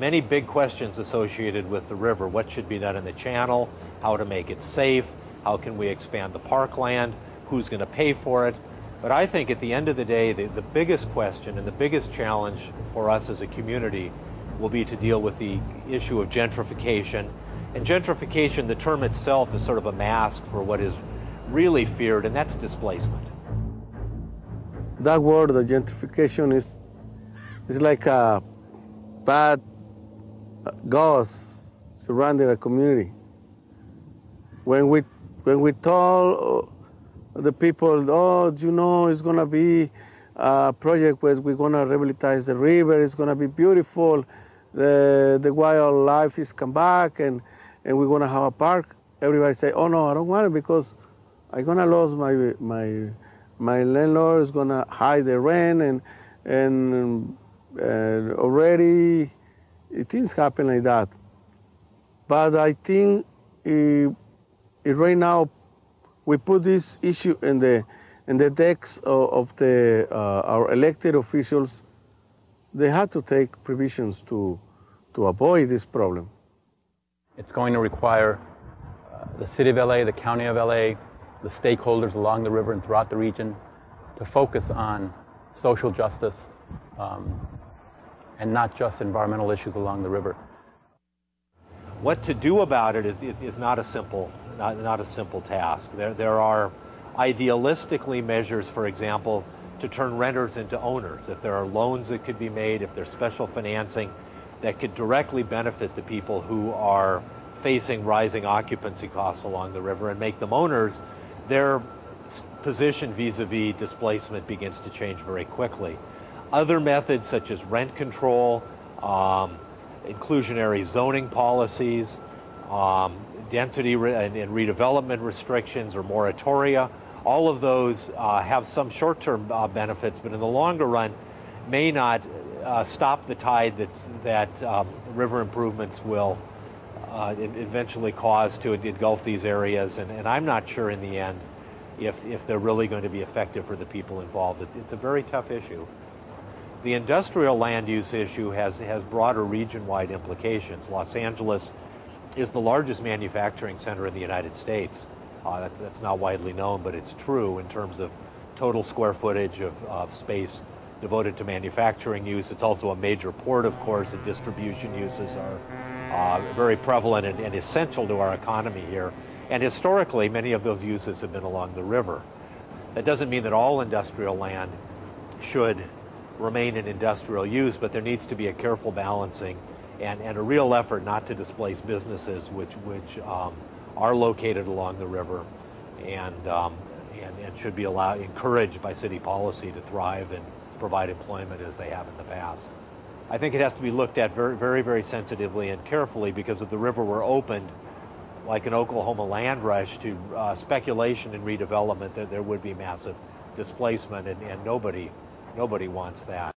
many big questions associated with the river. What should be done in the channel, how to make it safe, how can we expand the parkland, who's going to pay for it. But I think at the end of the day, the biggest question and the biggest challenge for us as a community will be to deal with the issue of gentrification. And gentrification, the term itself, is sort of a mask for what is really feared, and that's displacement. That word, the gentrification, is like a bad ghost surrounding a community. When we told the people, oh, you know, it's going to be a project where we're going to rehabilitate the river, it's going to be beautiful, the wildlife is come back, and we're going to have a park. Everybody say, oh, no, I don't want it because I'm going to lose my landlord is going to hide the rent, and already things happen like that. But I think right now we put this issue in the decks of our elected officials. They have to take provisions to avoid this problem. It's going to require the City of LA, the County of LA, the stakeholders along the river and throughout the region to focus on social justice and not just environmental issues along the river. What to do about it is not a simple task. There are idealistically measures, for example, to turn renters into owners. If there are loans that could be made, if there's special financing that could directly benefit the people who are facing rising occupancy costs along the river and make them owners, their position vis-a-vis displacement begins to change very quickly. Other methods such as rent control, inclusionary zoning policies, density and redevelopment restrictions or moratoria, all of those have some short-term benefits, but in the longer run may not stop the tide that river improvements will eventually cause to engulf these areas, and I'm not sure in the end if they're really going to be effective for the people involved. It's a very tough issue. The industrial land use issue has broader region-wide implications. Los Angeles is the largest manufacturing center in the United States. That's not widely known, but it's true in terms of total square footage of space devoted to manufacturing use. It's also a major port, of course, and distribution uses are very prevalent and essential to our economy here. And historically, many of those uses have been along the river. That doesn't mean that all industrial land should remain in industrial use, but there needs to be a careful balancing and a real effort not to displace businesses which are located along the river and should be encouraged by city policy to thrive and provide employment as they have in the past. I think it has to be looked at very, very, very sensitively and carefully, because if the river were opened like an Oklahoma land rush to speculation and redevelopment, there would be massive displacement, and nobody wants that.